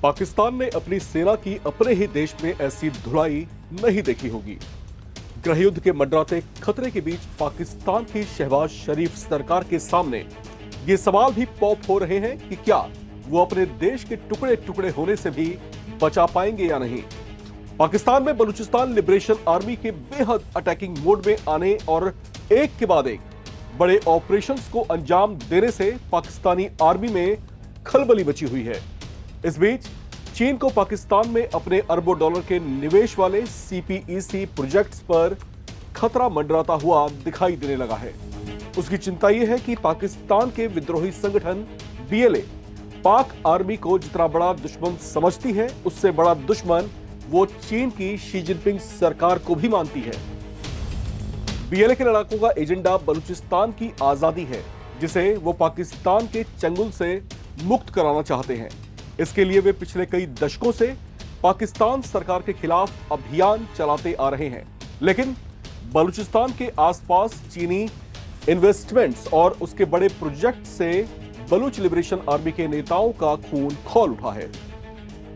पाकिस्तान ने अपनी सेना की अपने ही देश में ऐसी धुलाई नहीं देखी होगी। गृहयुद्ध के मंडराते खतरे के बीच पाकिस्तान की शहबाज शरीफ सरकार के सामने ये सवाल भी पॉप हो रहे हैं कि क्या वो अपने देश के टुकड़े टुकड़े होने से भी बचा पाएंगे या नहीं। पाकिस्तान में बलूचिस्तान लिबरेशन आर्मी के बेहद अटैकिंग मोड में आने और एक के बाद एक बड़े ऑपरेशंस को अंजाम देने से पाकिस्तानी आर्मी में खलबली मची हुई है। इस बीच चीन को पाकिस्तान में अपने अरबों डॉलर के निवेश वाले सीपीईसी प्रोजेक्ट्स पर खतरा मंडराता हुआ दिखाई देने लगा है। उसकी चिंता यह है कि पाकिस्तान के विद्रोही संगठन बीएलए पाक आर्मी को जितना बड़ा दुश्मन समझती है, उससे बड़ा दुश्मन वो चीन की शी जिनपिंग सरकार को भी मानती है। बीएलए के लड़ाकों का एजेंडा बलूचिस्तान की आजादी है, जिसे वो पाकिस्तान के चंगुल से मुक्त कराना चाहते हैं। इसके लिए वे पिछले कई दशकों से पाकिस्तान सरकार के खिलाफ अभियान चलाते आ रहे हैं, लेकिन बलूचिस्तान के आसपास चीनी इन्वेस्टमेंट्स और उसके बड़े प्रोजेक्ट से बलूच लिबरेशन आर्मी के नेताओं का खून खौल उठा है।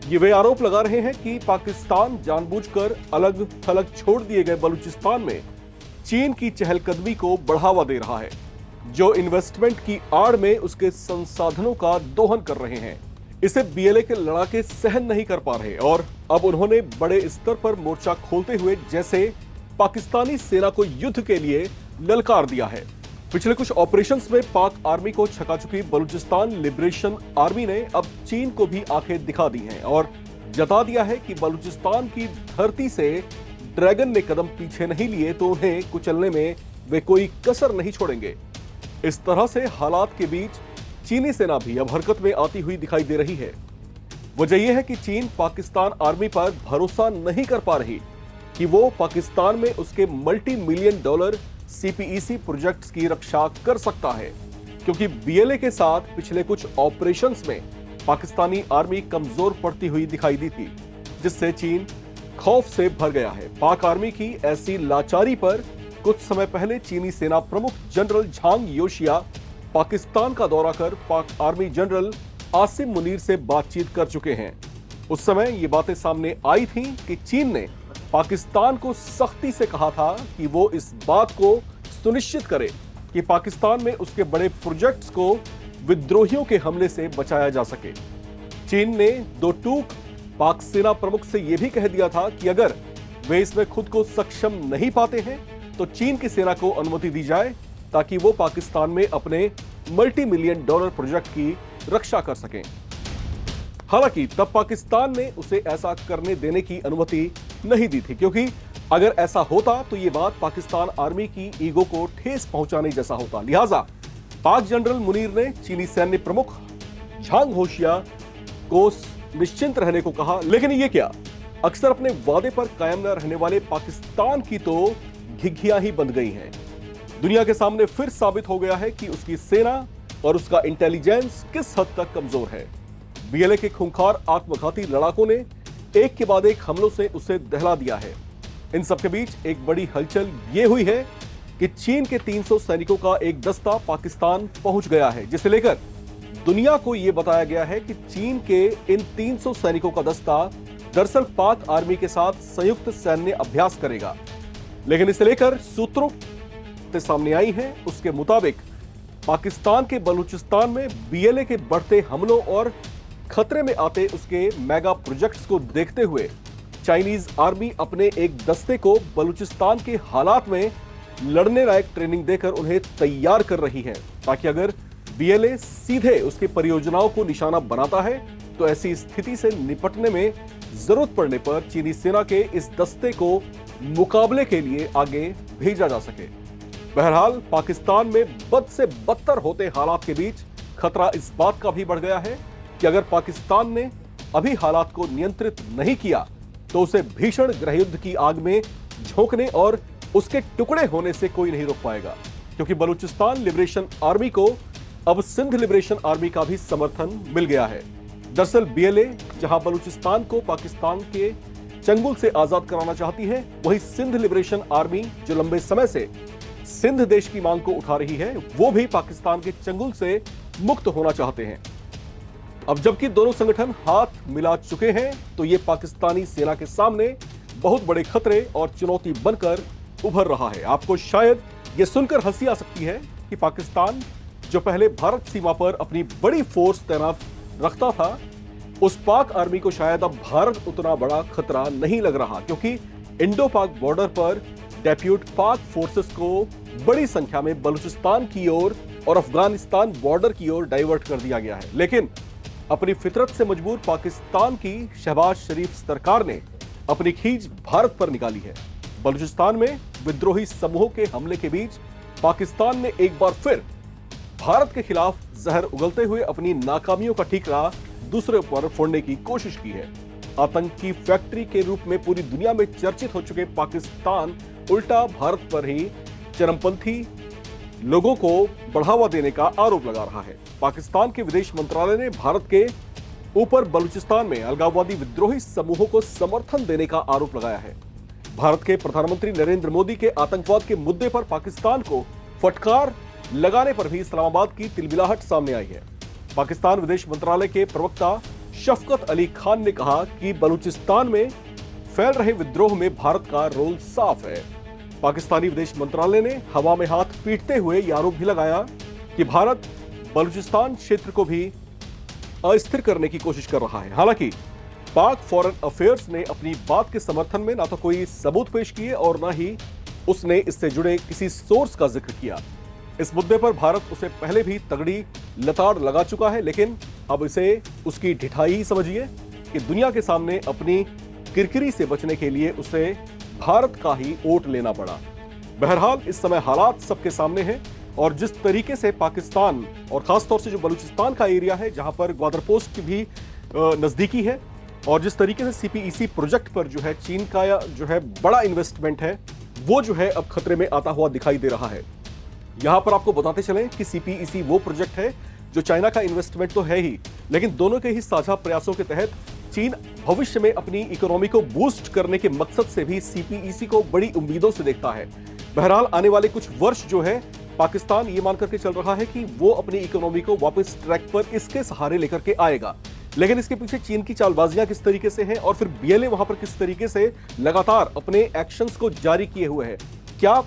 ये वे आरोप लगा रहे हैं कि पाकिस्तान जानबूझकर अलग थलग छोड़ दिए गए बलूचिस्तान में चीन की चहलकदमी को बढ़ावा दे रहा है, जो इन्वेस्टमेंट की आड़ में उसके संसाधनों का दोहन कर रहे हैं। इसे बीएलए के लड़ाके सहन नहीं कर पा रहे और अब उन्होंने बड़े स्तर पर मोर्चा खोलते हुए जैसे पाकिस्तानी सेना को युद्ध के लिए ललकार दिया है। पिछले कुछ ऑपरेशंस में पाक आर्मी को छका चुकी बलूचिस्तान लिबरेशन आर्मी ने अब चीन को भी आंखें दिखा दी हैं और जता दिया है कि बलूचिस्तान की धरती से ड्रैगन ने कदम पीछे नहीं लिए तो उन्हें कुचलने में वे कोई कसर नहीं छोड़ेंगे। इस तरह से हालात के बीच चीनी सेना भी अब हरकत में आती हुई दिखाई दे रही है। वजह यह है कि चीन पाकिस्तान आर्मी पर भरोसा नहीं कर पा रही कि वो पाकिस्तान में उसके multi million dollar CPEC projects की रक्षा कर सकता है, क्योंकि बीएलए के साथ पिछले कुछ ऑपरेशंस में पाकिस्तानी आर्मी कमजोर पड़ती हुई दिखाई दी थी, जिससे चीन खौफ से भर गया है। पाक आर्मी की ऐसी लाचारी पर कुछ समय पहले चीनी सेना प्रमुख जनरल झांग योशिया पाकिस्तान का दौरा कर पाक आर्मी जनरल आसिम मुनीर से बातचीत कर चुके हैं। उस समय ये बातें सामने आई थीं कि चीन ने पाकिस्तान को सख्ती से कहा था कि वो इस बात को सुनिश्चित करे कि पाकिस्तान में उसके बड़े प्रोजेक्ट्स को विद्रोहियों के हमले से बचाया जा सके। चीन ने दो टूक पाक सेना प्रमुख से यह भी कह दिया था कि अगर वे इसमें खुद को सक्षम नहीं पाते हैं तो चीन की सेना को अनुमति दी जाए ताकि वो पाकिस्तान में अपने मल्टी मिलियन डॉलर प्रोजेक्ट की रक्षा कर सकें। हालांकि तब पाकिस्तान ने उसे ऐसा करने देने की अनुमति नहीं दी थी, क्योंकि अगर ऐसा होता तो ये बात पाकिस्तान आर्मी की ईगो को ठेस पहुंचाने जैसा होता। लिहाजा पाक जनरल मुनीर ने चीनी सैन्य प्रमुख झांग होशिया को निश्चिंत रहने को कहा, लेकिन ये क्या, अक्सर अपने वादे पर कायम न रहने वाले पाकिस्तान की तो घिघियां ही बंध गई हैं। दुनिया के सामने फिर साबित हो गया है कि उसकी सेना और उसका इंटेलिजेंस किस हद तक कमजोर है। बीएलए के खूंखार आत्मघाती लड़ाकों ने एक के बाद एक हमलों से उसे दहला दिया है। इन सबके बीच एक बड़ी हलचल ये हुई है कि चीन के 300 सैनिकों का एक दस्ता पाकिस्तान पहुंच गया है, जिसे लेकर दुनिया को यह बताया गया है कि चीन के इन 300 सैनिकों का दस्ता दरअसल पाक आर्मी के साथ संयुक्त सैन्य अभ्यास करेगा। लेकिन इसे लेकर सूत्रों सामने आई है, उसके मुताबिक पाकिस्तान के बलूचिस्तान में बीएलए के बढ़ते हमलों और खतरे में आते उसके मेगा प्रोजेक्ट्स को देखते हुए चाइनीज आर्मी अपने एक दस्ते को बलूचिस्तान के हालात में लड़ने लायक ट्रेनिंग देकर उन्हें तैयार कर रही है, ताकि अगर बीएलए सीधे उसकी परियोजनाओं को निशाना बनाता है तो ऐसी स्थिति से निपटने में जरूरत पड़ने पर चीनी सेना के इस दस्ते को मुकाबले के लिए आगे भेजा जा सके। बहरहाल पाकिस्तान में बद से बदतर होते हालात के बीच खतरा इस बात का भी बढ़ गया है कि अगर पाकिस्तान ने अभी हालात को नियंत्रित नहीं किया तो उसे भीषण गृहयुद्ध की आग में झोंकने और उसके टुकड़े होने से कोई नहीं रोक पाएगा, क्योंकि बलूचिस्तान लिबरेशन आर्मी को अब सिंध लिबरेशन आर्मी का भी समर्थन मिल गया है। दरअसल बीएलए जहां बलूचिस्तान को पाकिस्तान के चंगुल से आजाद कराना चाहती है, वहीं सिंध लिबरेशन आर्मी जो लंबे समय से सिंध देश की मांग को उठा रही है, वो भी पाकिस्तान के चंगुल से मुक्त होना चाहते हैं। अब जबकि दोनों संगठन हाथ मिला चुके हैं तो ये पाकिस्तानी सेना के सामने बहुत बड़े खतरे और चुनौती बनकर उभर रहा है। आपको शायद ये सुनकर हंसी आ सकती है कि पाकिस्तान जो पहले भारत सीमा पर अपनी बड़ी फोर्स तैनात रखता था, उस पाक आर्मी को शायद अब भारत उतना बड़ा खतरा नहीं लग रहा, क्योंकि इंडो पाक बॉर्डर पर डेप्यूट पाक फोर्सेस को बड़ी संख्या में बलूचिस्तान की ओर और अफगानिस्तान बॉर्डर की ओर डाइवर्ट कर दिया गया है। लेकिन अपनी फितरत से मजबूर पाकिस्तान की शहबाज शरीफ सरकार ने अपनी खींच भारत पर निकाली है। बलूचिस्तान में विद्रोही समूहों के हमले के बीच पाकिस्तान ने एक बार फिर भारत के खिलाफ जहर उगलते हुए अपनी नाकामियों का ठीकरा दूसरे पर फोड़ने की कोशिश की है। आतंकी फैक्ट्री के रूप में पूरी दुनिया में चर्चित हो चुके पाकिस्तान उल्टा भारत पर ही चरमपंथी लोगों को बढ़ावा देने का आरोप लगा रहा है। पाकिस्तान के विदेश मंत्रालय ने भारत के ऊपर बलूचिस्तान में अलगाववादी विद्रोही समूहों को समर्थन देने का आरोप लगाया है। भारत के प्रधानमंत्री नरेंद्र मोदी के आतंकवाद के मुद्दे पर पाकिस्तान को फटकार लगाने पर भी इस्लामाबाद की तिलमिलाहट सामने आई है। पाकिस्तान विदेश मंत्रालय के प्रवक्ता शफकत अली खान ने कहा कि बलूचिस्तान में फैल रहे विद्रोह में भारत का रोल साफ है। पाकिस्तानी विदेश मंत्रालय ने हवा में हाथ पीटते हुए यह आरोप भी लगाया कि भारत बलूचिस्तान क्षेत्र को भी अस्थिर करने की कोशिश कर रहा है। हालांकि पाक फॉरेन अफेयर्स ने अपनी बात के समर्थन में ना तो कोई सबूत पेश किए और ना ही उसने इससे जुड़े किसी सोर्स का जिक्र किया। इस मुद्दे पर भारत उसे पहले भी तगड़ी लताड़ लगा चुका है, लेकिन अब इसे उसकी ढिठाई ही समझिए कि दुनिया के सामने अपनी किरकिरी से बचने के लिए उसे भारत का ही ओट लेना पड़ा। बहरहाल इस समय हालात सबके सामने हैं और जिस तरीके से पाकिस्तान और खासतौर से जो बलूचिस्तान का एरिया है जहां पर ग्वादर पोस्ट की भी नजदीकी है और जिस तरीके से सीपीईसी प्रोजेक्ट पर जो है चीन का जो है बड़ा इन्वेस्टमेंट है, वो जो है अब खतरे में आता हुआ दिखाई दे रहा है। यहां पर आपको बताते चलें कि सीपीईसी वो प्रोजेक्ट है जो चाइना का इन्वेस्टमेंट तो है ही, लेकिन दोनों के ही साझा प्रयासों के तहत चीन भविष्य में अपनी इकोनॉमी को बूस्ट करने के मकसद से भी सीपीईसी को बड़ी उम्मीदों से देखता है। बहरहाल आने वाले कुछ वर्ष जो है पाकिस्तान ये मान करके चल रहा है कि वो अपनी इकोनॉमी को वापस ट्रैक पर इसके सहारे लेकर के आएगा, लेकिन इसके पीछे चीन की चालबाजियां किस तरीके से हैं और फिर बीएलए वहां पर किस तरीके से लगातार अपने एक्शंस को जारी किए हुए है। क्या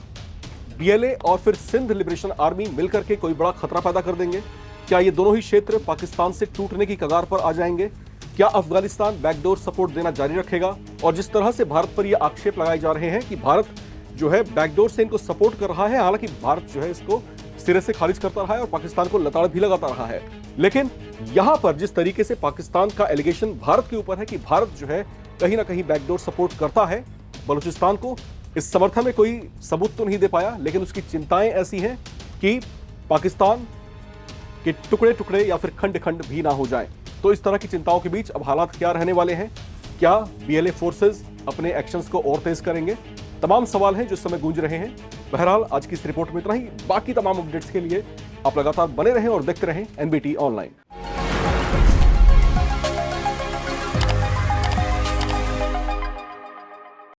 बीएलए और फिर सिंध लिबरेशन आर्मी मिलकर के कोई बड़ा खतरा पैदा कर देंगे? क्या ये दोनों ही क्षेत्र पाकिस्तान से टूटने की कगार पर आ जाएंगे? क्या अफगानिस्तान बैकडोर सपोर्ट देना जारी रखेगा? और जिस तरह से भारत पर यह आक्षेप लगाए जा रहे हैं कि भारत जो है बैकडोर से इनको सपोर्ट कर रहा है, हालांकि भारत जो है इसको सिरे से खारिज करता रहा है और पाकिस्तान को लताड़ भी लगाता रहा है, लेकिन यहां पर जिस तरीके से पाकिस्तान का एलिगेशन भारत के ऊपर है कि भारत जो है कहीं ना कहीं बैकडोर सपोर्ट करता है बलूचिस्तान को, इस समर्थन में कोई सबूत तो नहीं दे पाया, लेकिन उसकी चिंताएं ऐसी हैं कि पाकिस्तान के टुकड़े टुकड़े या फिर खंड खंड भी ना हो जाए। तो इस तरह की चिंताओं के बीच अब हालात क्या रहने वाले हैं? क्या बीएलए फोर्सेस अपने एक्शंस को और तेज करेंगे? तमाम सवाल हैं जो इस समय गूंज रहे हैं। बहरहाल आज की इस रिपोर्ट में इतना ही। बाकी तमाम अपडेट्स के लिए आप लगातार बने रहें और देखते रहें एनबीटी ऑनलाइन।